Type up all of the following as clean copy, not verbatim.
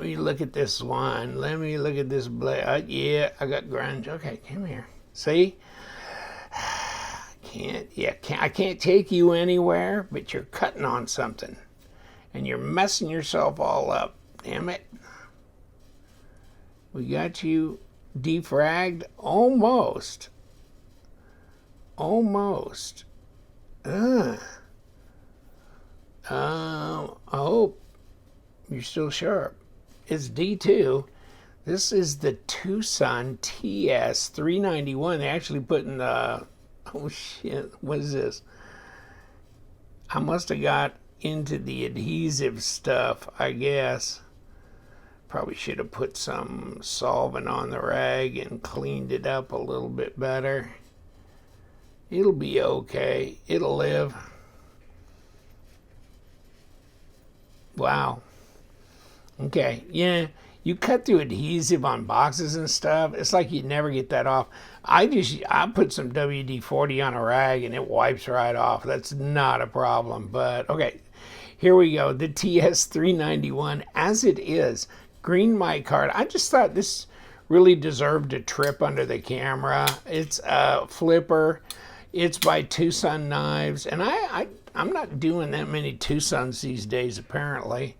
let me look at this one. Let me look at this blade. Yeah, I got grunge. Okay, come here. See? I can't take you anywhere, but you're cutting on something. And you're messing yourself all up. Damn it. We got you defragged. Almost. Almost. I hope you're still sharp. It's D2. This is the TwoSun TS391. They actually put in the... Oh shit, what is this? I must have got into the adhesive stuff, I guess. Probably should have put some solvent on the rag and cleaned it up a little bit better. It'll be okay. It'll live. Wow. Okay, yeah. You cut through adhesive on boxes and stuff, it's like you never get that off. I put some WD-40 on a rag and it wipes right off. That's not a problem. But okay, here we go. The TS391 as it is. Green micarta. I just thought this really deserved a trip under the camera. It's a flipper. It's by TwoSun Knives. And I'm not doing that many TwoSuns these days, apparently.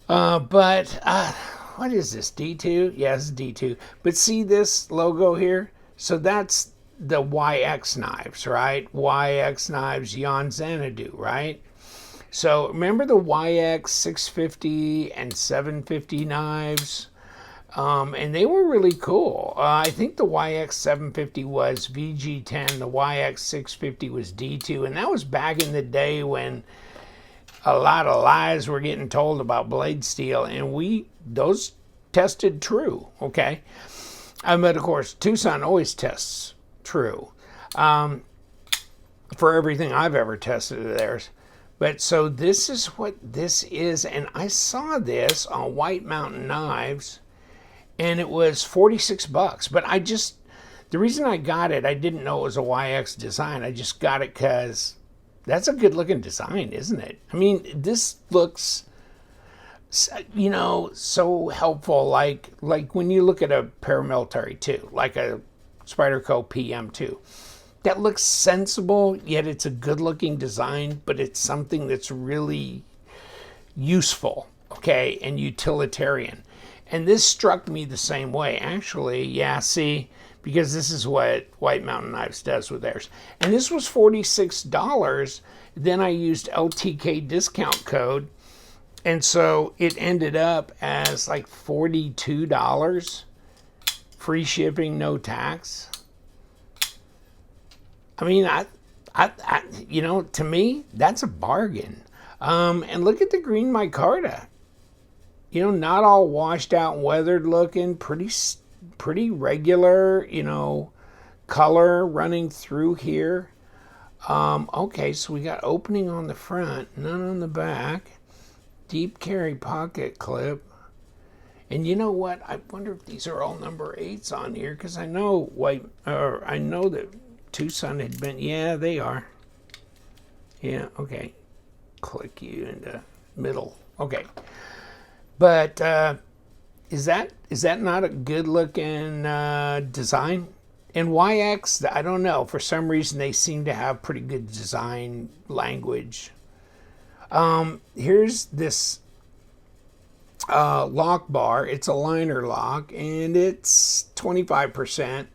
But what is this, D2? Yes, D2. But see this logo here? So that's the YX knives, right? YX knives, Jan Xanadu, right? So remember the YX 650 and 750 knives? And they were really cool. I think the YX 750 was VG10, the YX 650 was D2, and that was back in the day when a lot of lies were getting told about blade steel, and those tested true, okay? But of course, TwoSun always tests true for everything I've ever tested of theirs. But so this is what this is, and I saw this on White Mountain Knives, and it was $46. But the reason I got it, I didn't know it was a YX design. I just got it because that's a good looking design, isn't it? I mean, this looks, you know, so helpful. Like when you look at a paramilitary 2, like a Spyderco PM2, that looks sensible, yet it's a good looking design, but it's something that's really useful, okay, and utilitarian. And this struck me the same way. Actually, yeah, see, because this is what White Mountain Knives does with theirs. And this was $46. Then I used LTK discount code. And so it ended up as like $42. Free shipping, no tax. I mean, I you know, to me, that's a bargain. And look at the green micarta. You know, not all washed out and weathered looking, pretty regular, you know, color running through here. Okay, so we got opening on the front, none on the back. Deep carry pocket clip. And you know what? I wonder if these are all number 8s on here, because I know I know that TwoSun had been, yeah, they are. Yeah, okay. Click you into middle. Okay. But is that not a good looking design? And YX, I don't know. For some reason, they seem to have pretty good design language. Here's this lock bar. It's a liner lock, and it's 25%.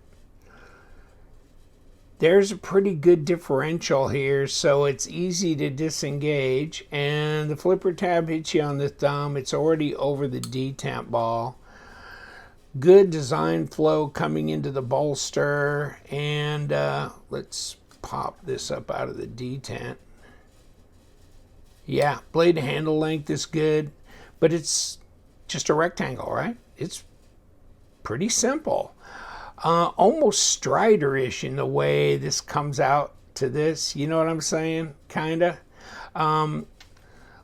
There's a pretty good differential here, so it's easy to disengage. And the flipper tab hits you on the thumb. It's already over the detent ball. Good design flow coming into the bolster. And let's pop this up out of the detent. Yeah, blade handle length is good, but it's just a rectangle, right? It's pretty simple. Almost Strider-ish in the way this comes out to this. You know what I'm saying? Kinda.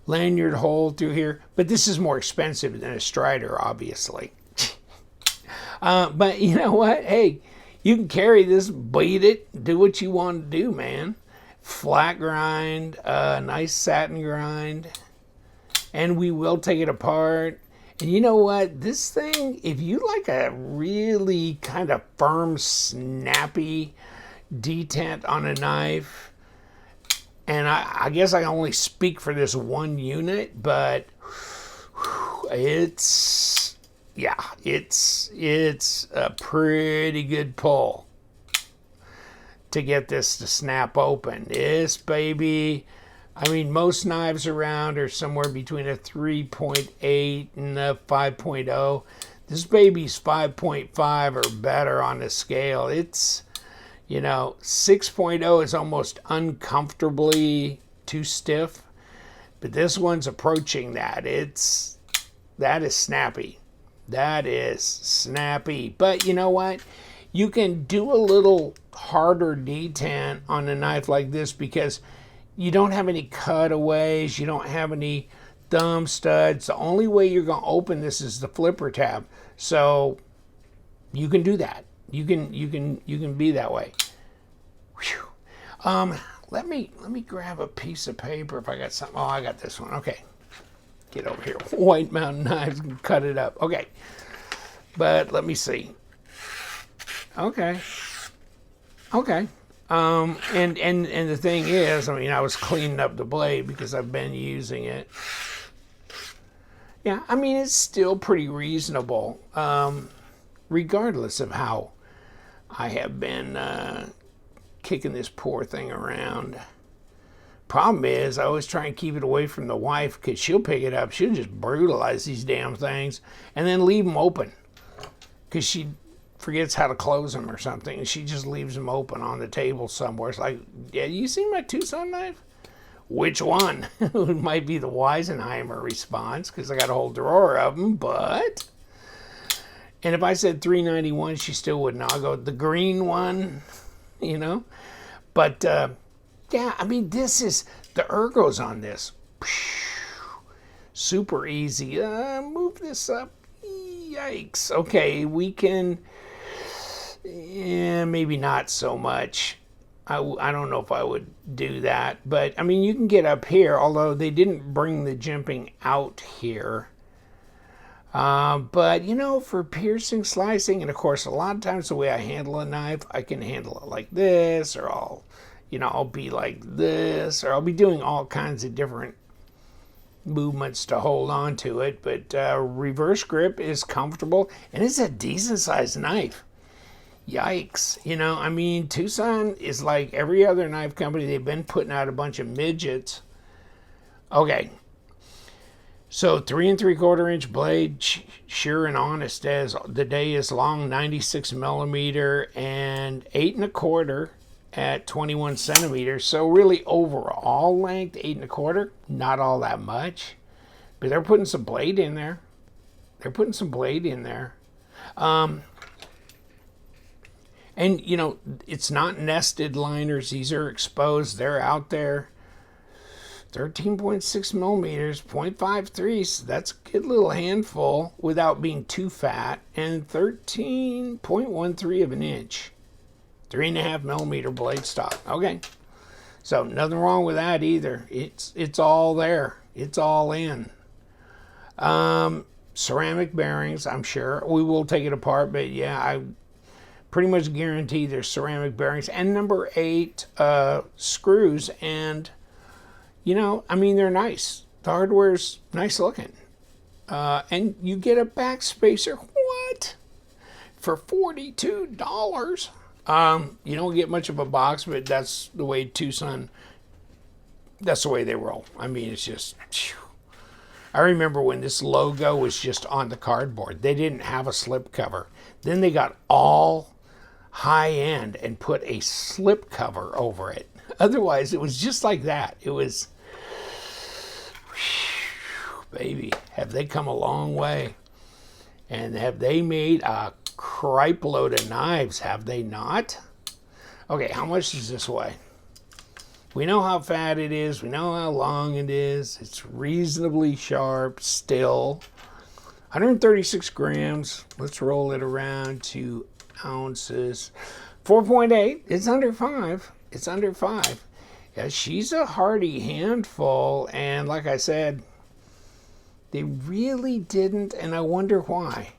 Lanyard hole through here. But this is more expensive than a Strider, obviously. But you know what? Hey, you can carry this, bleed it, do what you want to do, man. Flat grind, nice satin grind. And we will take it apart. And you know what? This thing, if you like a really kind of firm, snappy detent on a knife, and I guess I only speak for this one unit, but it's a pretty good pull to get this to snap open. This baby, I mean, most knives around are somewhere between a 3.8 and a 5.0. This baby's 5.5 or better on the scale. It's, 6.0 is almost uncomfortably too stiff, but this one's approaching that. That is snappy. That is snappy. But you know what? You can do a little harder detent on a knife like this because you don't have any cutaways, you don't have any thumb studs. The only way you're going to open this is the flipper tab. So you can do that. You can be that way. Whew. Let me grab a piece of paper if I got something. Oh, I got this one. Okay. Get over here. White Mountain knives and cut it up. Okay. But let me see. Okay. And the thing is, I mean, I was cleaning up the blade because I've been using it. Yeah, I mean, it's still pretty reasonable, regardless of how I have been kicking this poor thing around. Problem is, I always try and keep it away from the wife because she'll pick it up. She'll just brutalize these damn things and then leave them open because she forgets how to close them or something, and she just leaves them open on the table somewhere. It's like, yeah, you see my TwoSun knife? Which one? It might be the Weisenheimer response because I got a whole drawer of them, but... And if I said 391, she still wouldn't. I'll go the green one, But, yeah, I mean, this is... The ergos on this. Super easy. Move this up. Yikes. Okay, we can... Yeah, maybe not so much. I don't know if I would do that. But, I mean, you can get up here, although they didn't bring the jimping out here. But, for piercing, slicing, and, of course, a lot of times the way I handle a knife, I can handle it like this, or I'll be like this, or I'll be doing all kinds of different movements to hold on to it. But reverse grip is comfortable, and it's a decent-sized knife. Yikes. I mean, TwoSun is like every other knife company. They've been putting out a bunch of midgets. Okay. So 3 3/4 inch blade, sure and honest as the day is long, 96 millimeter, and 8 1/4 at 21 centimeters. So really overall length, 8 1/4, not all that much. But they're putting some blade in there. And, it's not nested liners. These are exposed. They're out there. 13.6 millimeters, 0.53. So that's a good little handful without being too fat. And 13.13 of an inch. 3.5 millimeter blade stock. Okay. So nothing wrong with that either. It's all there. It's all in. Ceramic bearings, I'm sure. We will take it apart, but yeah, I pretty much guarantee there's ceramic bearings and number 8 screws, and I mean, they're nice. The hardware's nice looking, and you get a backspacer. What? For $42? You don't get much of a box, but that's the way TwoSun. That's the way they roll. I mean, it's just. Phew. I remember when this logo was just on the cardboard. They didn't have a slip cover. Then they got all high end and put a slip cover over it. Otherwise, it was just like that. It was, whew, baby, have they come a long way? And have they made a cripe load of knives? Have they not? Okay, how much does this weigh? We know how fat it is. We know how long it is. It's reasonably sharp still. 136 grams. Let's roll it around to ounces. 4.8. It's under 5. It's under 5. Yeah, she's a hardy handful. And like I said, They really didn't, and I wonder why.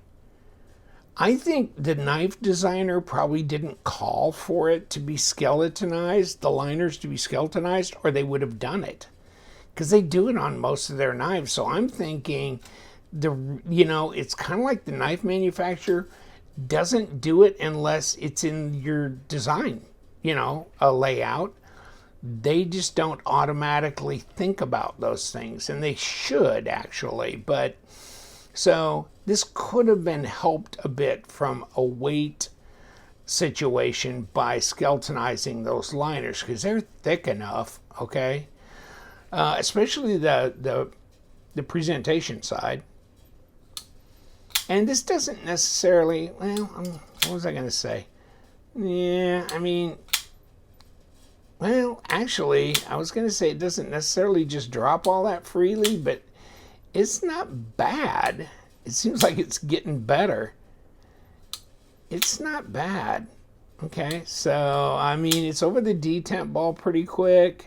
I think the knife designer probably didn't call for it to be skeletonized, the liners to be skeletonized, or they would have done it. Because they do it on most of their knives. So I'm thinking, it's kind of like the knife manufacturer doesn't do it unless it's in your design, a layout. They just don't automatically think about those things, and they should actually. But so this could have been helped a bit from a weight situation by skeletonizing those liners, because they're thick enough, okay? Especially the presentation side. And this doesn't necessarily, what was I going to say? Yeah, actually, I was going to say it doesn't necessarily just drop all that freely, but it's not bad. It seems like it's getting better. It's not bad. Okay, so, it's over the detent ball pretty quick.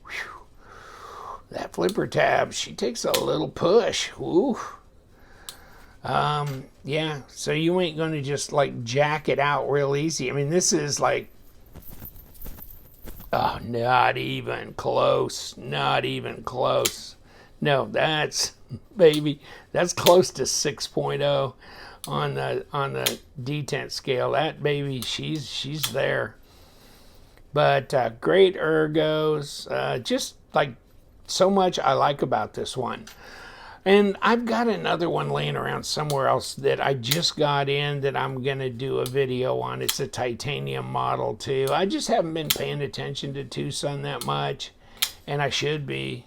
Whew. That flipper tab, she takes a little push. Ooh. Yeah, so you ain't going to just, jack it out real easy. This is oh, not even close. Not even close. No, that's close to 6.0 on the detent scale. That baby, she's there. But great ergos. Just so much I like about this one. And I've got another one laying around somewhere else that I just got in that I'm going to do a video on. It's a titanium model too. I just haven't been paying attention to TwoSun that much, and I should be.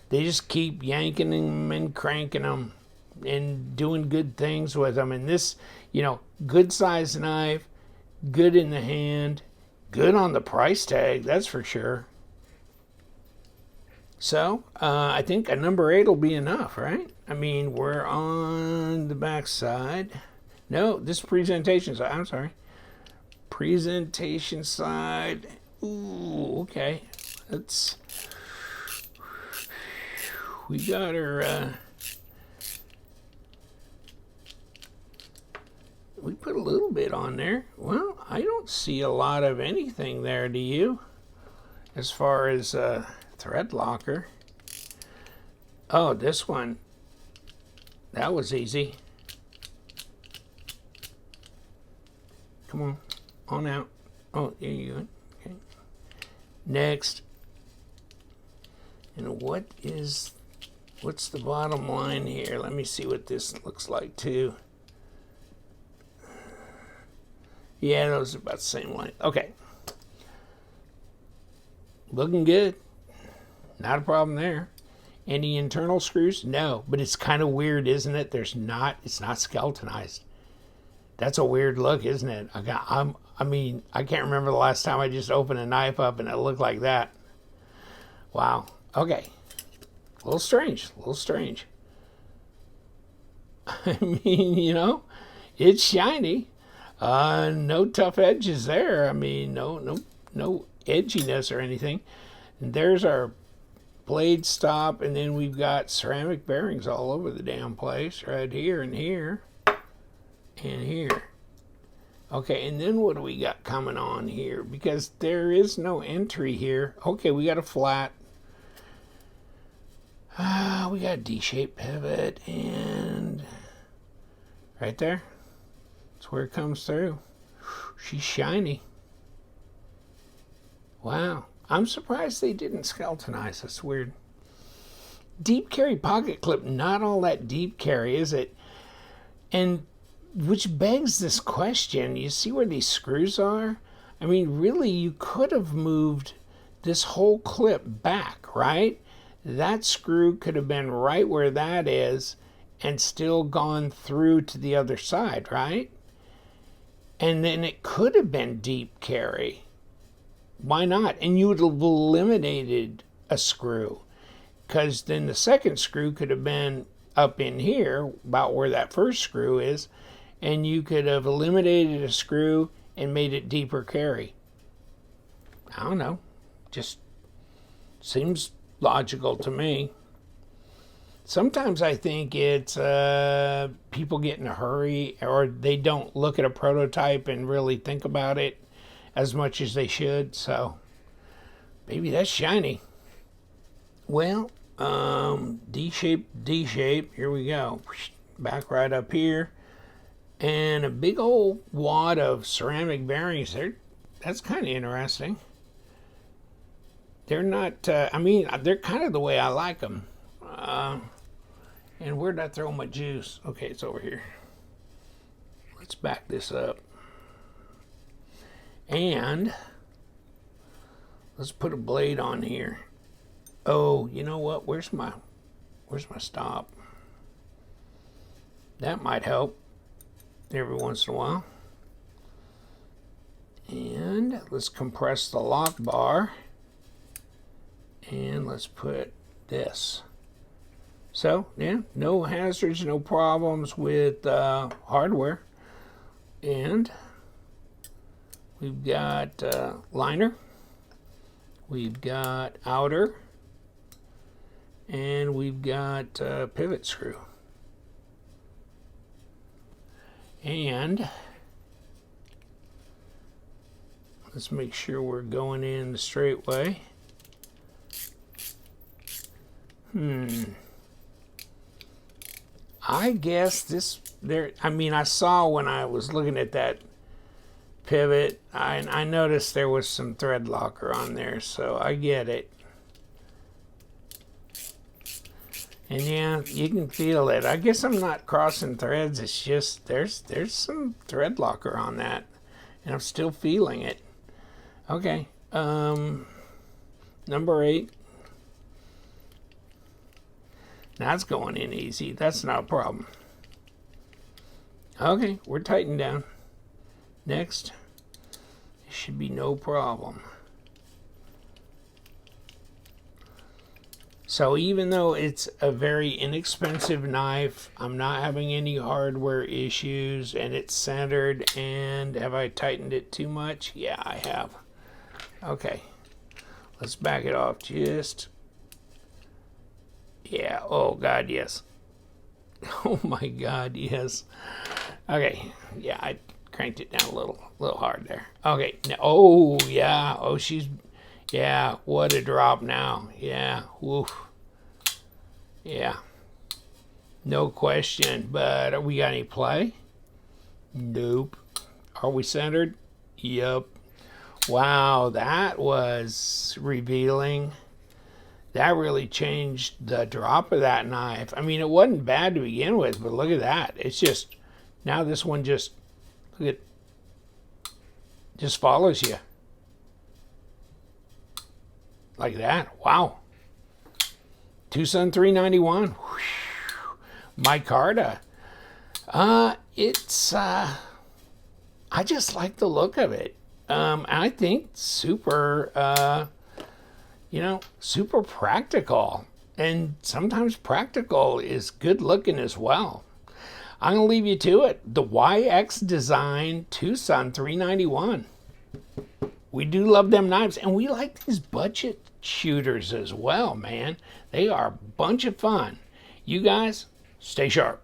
They just keep yanking them and cranking them and doing good things with them. And this, good size knife, good in the hand, good on the price tag, that's for sure. So, I think a number 8 will be enough, right? We're on the back side. No, this presentation side. I'm sorry. Presentation side. Ooh, okay. We got her, we put a little bit on there. Well, I don't see a lot of anything there, do you? As far as, thread locker. Oh, this one. That was easy. Come on out. Oh, there you go. Okay. Next. And what's the bottom line here? Let me see what this looks like too. Yeah, those are about the same length. Okay. Looking good. Not a problem there. Any internal screws? No, but it's kind of weird, isn't it? It's not skeletonized. That's a weird look, isn't it? I can't remember the last time I just opened a knife up and it looked like that. Wow. Okay. A little strange. It's shiny. No tough edges there. No edginess or anything. And there's our blade stop, and then we've got ceramic bearings all over the damn place, right here and here and here. Okay, and then what do we got coming on here? Because there is no entry here. Okay, we got a flat. We got a D-shaped pivot, and right there, that's where it comes through. She's shiny. Wow. I'm surprised they didn't skeletonize. That's weird. Deep carry pocket clip, not all that deep carry, is it? And which begs this question. You see where these screws are? Really, you could have moved this whole clip back, right? That screw could have been right where that is and still gone through to the other side, right? And then it could have been deep carry. Why not? And you would have eliminated a screw, because then the second screw could have been up in here, about where that first screw is, and you could have eliminated a screw and made it deeper carry. I don't know. Just seems logical to me. Sometimes I think it's people get in a hurry, or they don't look at a prototype and really think about it as much as they should. So maybe that's shiny. Well, D shape, here we go. Back right up here. And a big old wad of ceramic bearings there. That's kind of interesting. They're not, I mean, they're kind of the way I like them. And where did I throw my juice? Okay, it's over here. Let's back this up. And let's put a blade on here. Oh, you know what? Where's my stop? That might help every once in a while. And let's compress the lock bar. And let's put this. So, yeah, no hazards, no problems with hardware. And we've got liner. We've got outer. And we've got pivot screw. And let's make sure we're going in the straight way. I guess this there. I mean, I saw when I was looking at that pivot, I noticed there was some thread locker on there, so I get it. And yeah, you can feel it. I guess I'm not crossing threads. It's just there's some thread locker on that, and I'm still feeling it. Okay, number 8. That's going in easy. That's not a problem. Okay, we're tightened down. Next, it should be no problem. So even though it's a very inexpensive knife, I'm not having any hardware issues, and it's centered. And have I tightened it too much? Yeah, I have. Okay, let's back it off just. Yeah, oh God, yes. Oh my God, yes. Okay, yeah, I cranked it down a little hard there. Okay, now, oh yeah, oh yeah, what a drop now. Yeah, woof. Yeah, no question. But we got any play? Nope. Are we centered? Yep. Wow, that was revealing. That really changed the drop of that knife. I mean, it wasn't bad to begin with, but look at that. It's just, now this one just, look at, just follows you. Like that. Wow. TwoSun 391. Micarta. It's, I just like the look of it. I think super, you know, super practical. And sometimes practical is good looking as well. I'm going to leave you to it. The YX Design TwoSun 391. We do love them knives, and we like these budget shooters as well, man. They are a bunch of fun. You guys, stay sharp.